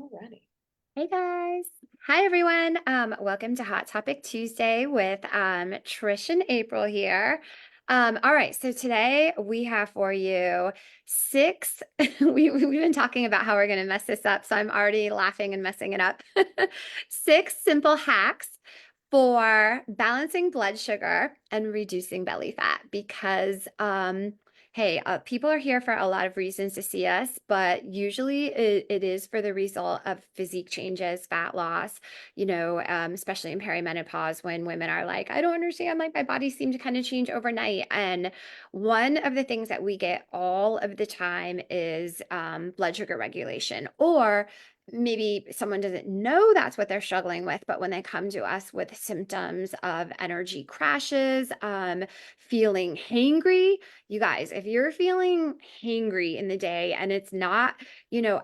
Alrighty. Hey guys. Hi everyone. Welcome to Hot Topic Tuesday with Trish and April here. All right, so today we have for you six. We've been talking about how we're going to mess this up, so I'm already laughing and messing it up. Six simple hacks for balancing blood sugar and reducing belly fat because hey, people are here for a lot of reasons to see us, but usually it is for the result of physique changes, fat loss, especially in perimenopause when women are like, I don't understand, like my body seemed to kind of change overnight. And one of the things that we get all of the time is blood sugar regulation, or maybe someone doesn't know that's what they're struggling with, but when they come to us with symptoms of energy crashes, feeling hangry, you guys, if you're feeling hangry in the day and it's not,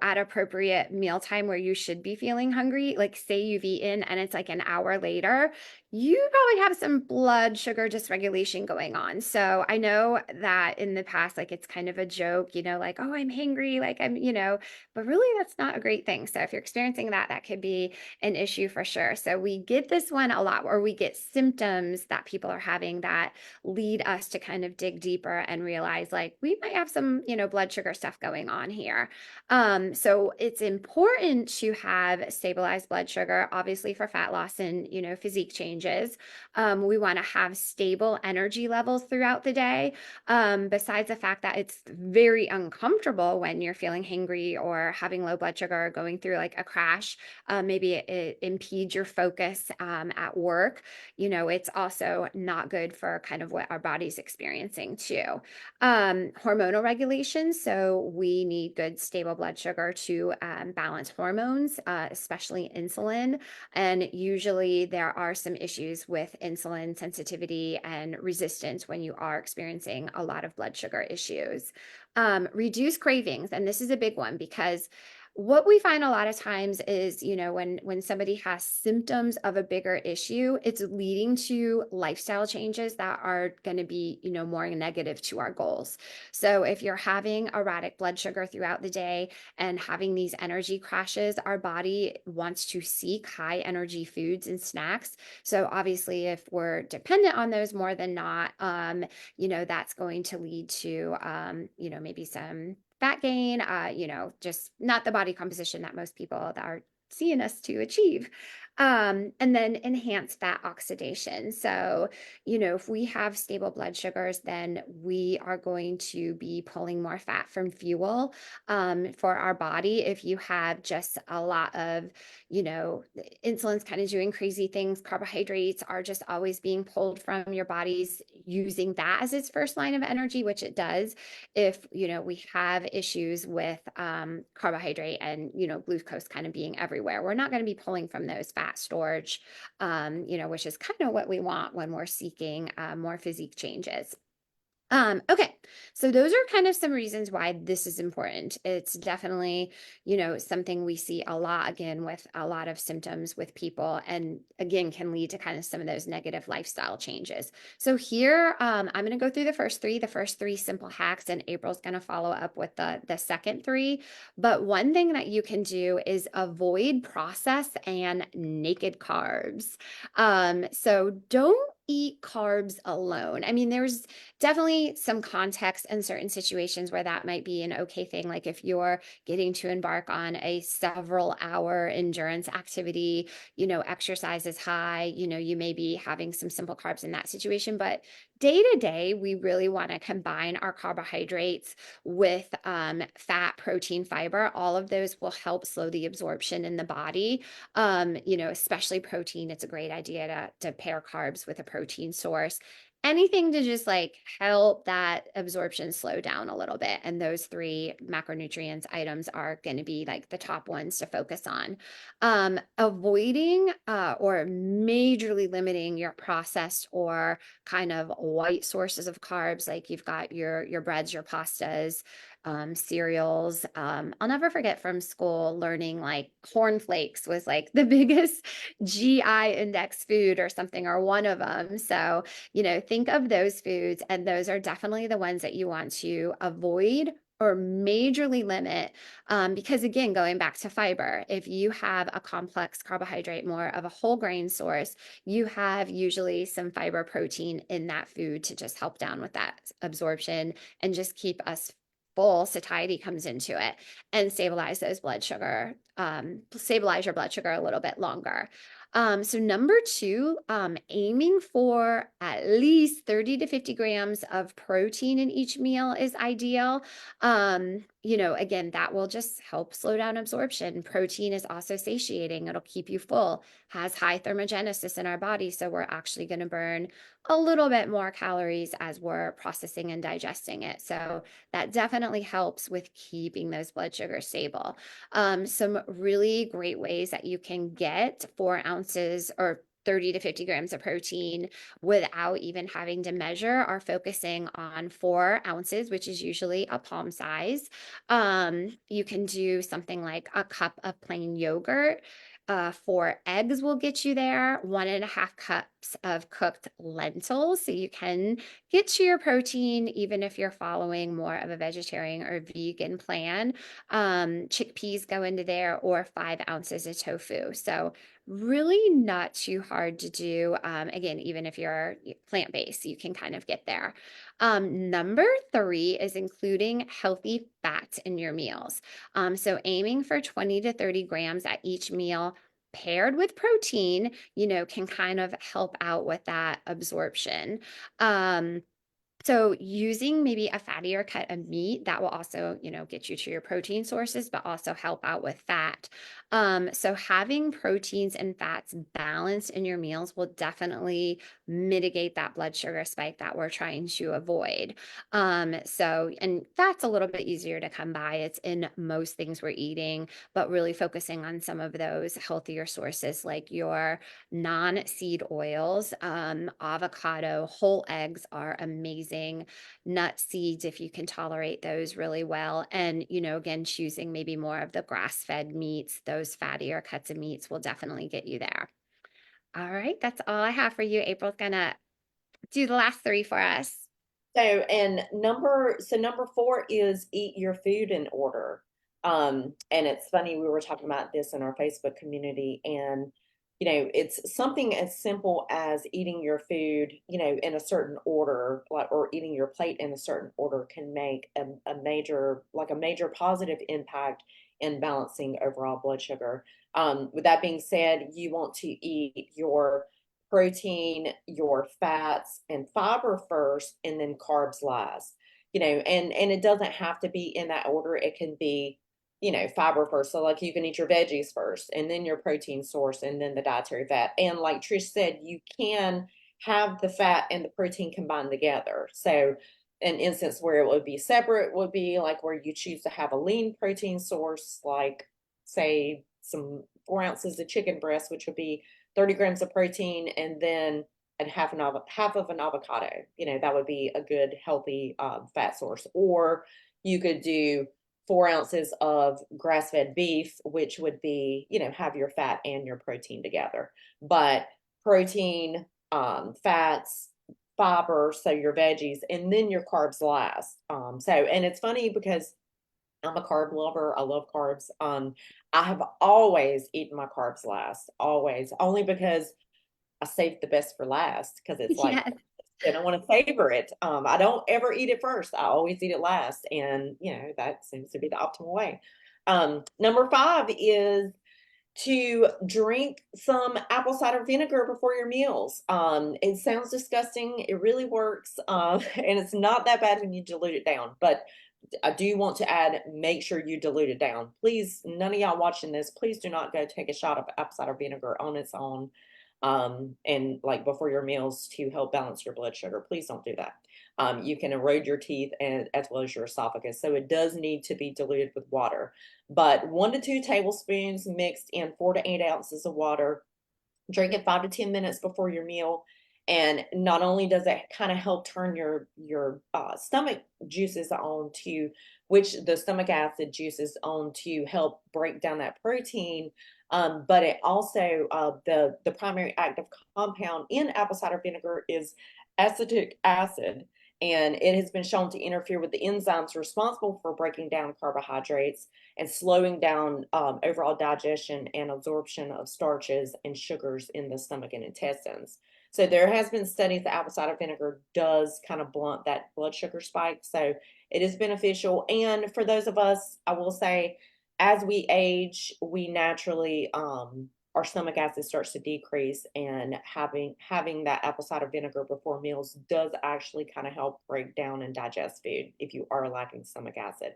at appropriate mealtime where you should be feeling hungry, like say you've eaten and it's like an hour later, you probably have some blood sugar dysregulation going on. So I know that in the past, like it's kind of a joke, like, oh, I'm hangry, like but really that's not a great thing. So if you're experiencing that, that could be an issue for sure. So we get this one a lot, or we get symptoms that people are having that lead us to kind of dig deeper and realize like we might have some, blood sugar stuff going on here. So it's important to have stabilized blood sugar, obviously for fat loss and, physique changes. We want to have stable energy levels throughout the day. Besides the fact that it's very uncomfortable when you're feeling hangry or having low blood sugar, going through like a crash, maybe it impedes your focus at work. It's also not good for kind of what our body's experiencing too. Hormonal regulation. So we need good, stable blood sugar to balance hormones, especially insulin. And usually there are some issues with insulin sensitivity and resistance when you are experiencing a lot of blood sugar issues. Reduce cravings. And this is a big one because what we find a lot of times is, when somebody has symptoms of a bigger issue, it's leading to lifestyle changes that are going to be, more negative to our goals. So if you're having erratic blood sugar throughout the day and having these energy crashes, our body wants to seek high energy foods and snacks. So obviously, if we're dependent on those more than not, that's going to lead to, maybe some fat gain, just not the body composition that most people that are seeing us to achieve. And then enhance fat oxidation. So, if we have stable blood sugars, then we are going to be pulling more fat from fuel for our body. If you have just a lot of, insulin's kind of doing crazy things, carbohydrates are just always being pulled from your body's using that as its first line of energy, which it does if we have issues with carbohydrate and glucose kind of being everywhere. We're not going to be pulling from those fat storage, which is kind of what we want when we're seeking more physique changes. Okay, so those are kind of some reasons why this is important. It's definitely, something we see a lot again with a lot of symptoms with people, and again, can lead to kind of some of those negative lifestyle changes. So here, I'm going to go through the first three simple hacks, and April's going to follow up with the second three. But one thing that you can do is avoid processed and naked carbs. So don't eat carbs alone. I mean, there's definitely some context in certain situations where that might be an okay thing. Like if you're getting to embark on a several hour endurance activity, exercise is high, you may be having some simple carbs in that situation. But day to day, we really want to combine our carbohydrates with fat, protein, fiber. All of those will help slow the absorption in the body. Especially protein. It's a great idea to pair carbs with a protein source, anything to just like help that absorption slow down a little bit. And those three macronutrients items are going to be like the top ones to focus on. Avoiding or majorly limiting your processed or kind of white sources of carbs, like you've got your breads, your pastas, cereals. I'll never forget from school learning like cornflakes was like the biggest GI index food or something, or one of them. So, think of those foods, and those are definitely the ones that you want to avoid or majorly limit, because again, going back to fiber, if you have a complex carbohydrate, more of a whole grain source, you have usually some fiber protein in that food to just help down with that absorption and just keep us full. Satiety comes into it and stabilize your blood sugar a little bit longer. So number two, aiming for at least 30 to 50 grams of protein in each meal is ideal. Again, that will just help slow down absorption. Protein is also satiating. It'll keep you full, has high thermogenesis in our body. So we're actually going to burn a little bit more calories as we're processing and digesting it. So that definitely helps with keeping those blood sugars stable. Some really great ways that you can get 4 ounces or 30 to 50 grams of protein without even having to measure are focusing on 4 ounces, which is usually a palm size. You can do something like a cup of plain yogurt. 4 eggs will get you there, 1.5 cups of cooked lentils. So you can get to your protein even if you're following more of a vegetarian or vegan plan. Chickpeas go into there, or 5 ounces of tofu. So really not too hard to do. Again, even if you're plant-based, you can kind of get there. Number three is including healthy fats in your meals. So aiming for 20 to 30 grams at each meal paired with protein, can kind of help out with that absorption. So using maybe a fattier cut of meat that will also, get you to your protein sources, but also help out with fat. So having proteins and fats balanced in your meals will definitely mitigate that blood sugar spike that we're trying to avoid. And fat's a little bit easier to come by. It's in most things we're eating, but really focusing on some of those healthier sources like your non-seed oils. Avocado, whole eggs are amazing. Nut seeds, if you can tolerate those really well. And, again, choosing maybe more of the grass-fed meats, those fattier cuts of meats will definitely get you there. All right, that's all I have for you. April's gonna do the last three for us. So number four is eat your food in order. And it's funny, we were talking about this in our Facebook community, and it's something as simple as eating your food, in a certain order, like, or eating your plate in a certain order can make a major positive impact in balancing overall blood sugar. With that being said, you want to eat your protein, your fats, and fiber first, and then carbs last. And it doesn't have to be in that order. It can be, fiber first. So like you can eat your veggies first, and then your protein source, and then the dietary fat. And like Trish said, you can have the fat and the protein combined together. So an instance where it would be separate would be like where you choose to have a lean protein source, like say some 4 ounces of chicken breast, which would be 30 grams of protein, and then half of an avocado. That would be a good healthy fat source. Or you could do 4 ounces of grass-fed beef, which would be, have your fat and your protein together. But protein, fats, fiber, so your veggies, and then your carbs last. And it's funny because I'm a carb lover. I love carbs. I have always eaten my carbs last, always, only because I saved the best for last, because it's like, Yes. I don't want to savor it. I don't ever eat it first. I always eat it last, and that seems to be the optimal way. Number five is to drink some apple cider vinegar before your meals. It sounds disgusting. It really works, and it's not that bad when you dilute it down. But I do want to add, make sure you dilute it down. Please, none of y'all watching this, please do not go take a shot of apple cider vinegar on its own, and like before your meals to help balance your blood sugar. Please don't do that. You can erode your teeth and as well as your esophagus. So it does need to be diluted with water. But 1 to 2 tablespoons mixed in 4 to 8 ounces of water. Drink it 5 to 10 minutes before your meal. And not only does it kind of help turn your stomach juices on to, which the stomach acid juices on to help break down that protein, but it also the primary active compound in apple cider vinegar is acetic acid, and it has been shown to interfere with the enzymes responsible for breaking down carbohydrates and slowing down overall digestion and absorption of starches and sugars in the stomach and intestines. So there has been studies that apple cider vinegar does kind of blunt that blood sugar spike. So it is beneficial. And for those of us, I will say, as we age, we naturally our stomach acid starts to decrease, and having that apple cider vinegar before meals does actually kind of help break down and digest food if you are lacking stomach acid.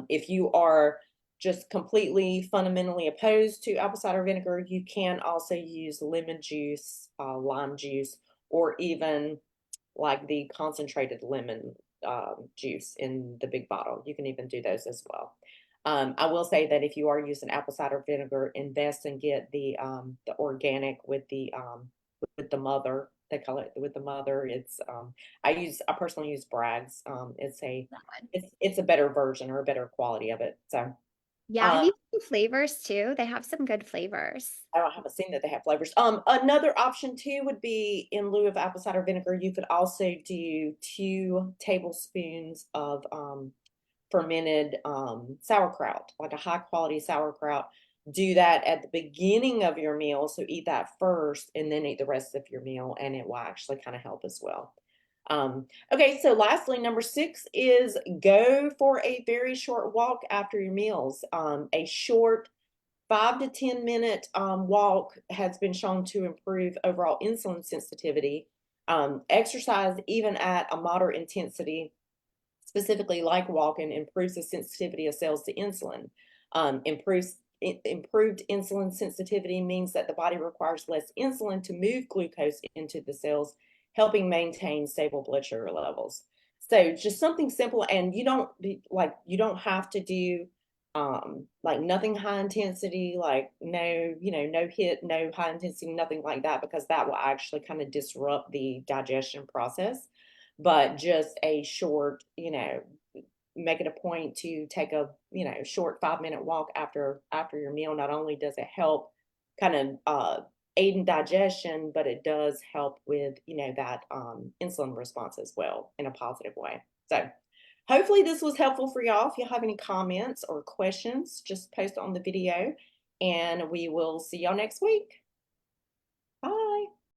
If you are just completely fundamentally opposed to apple cider vinegar, you can also use lemon juice, lime juice, or even like the concentrated lemon juice in the big bottle. You can even do those as well. I will say that if you are using apple cider vinegar, invest and get the organic with the mother. They call it with the mother. It's I personally use Bragg's. That one. It's a better version or a better quality of it. So Yeah, have uh, you seen flavors too? They have some good flavors. I haven't seen that they have flavors. Another option too would be, in lieu of apple cider vinegar, you could also do 2 tablespoons of fermented sauerkraut, like a high quality sauerkraut. Do that at the beginning of your meal. So eat that first and then eat the rest of your meal, and it will actually kind of help as well. Okay, so lastly, number 6 is go for a very short walk after your meals. A short 5 to 10 minute walk has been shown to improve overall insulin sensitivity. Exercise, even at a moderate intensity, specifically like walking, improves the sensitivity of cells to insulin. Improved insulin sensitivity means that the body requires less insulin to move glucose into the cells, helping maintain stable blood sugar levels. So just something simple, and you don't have to do like nothing high intensity, like no hit, no high intensity, nothing like that, because that will actually kind of disrupt the digestion process. But just a short, make it a point to take a short 5 minute walk after your meal. Not only does it help kind of aid in digestion, but it does help with that insulin response as well in a positive way. So hopefully this was helpful for y'all. If you have any comments or questions, just post on the video, and we will see y'all next week.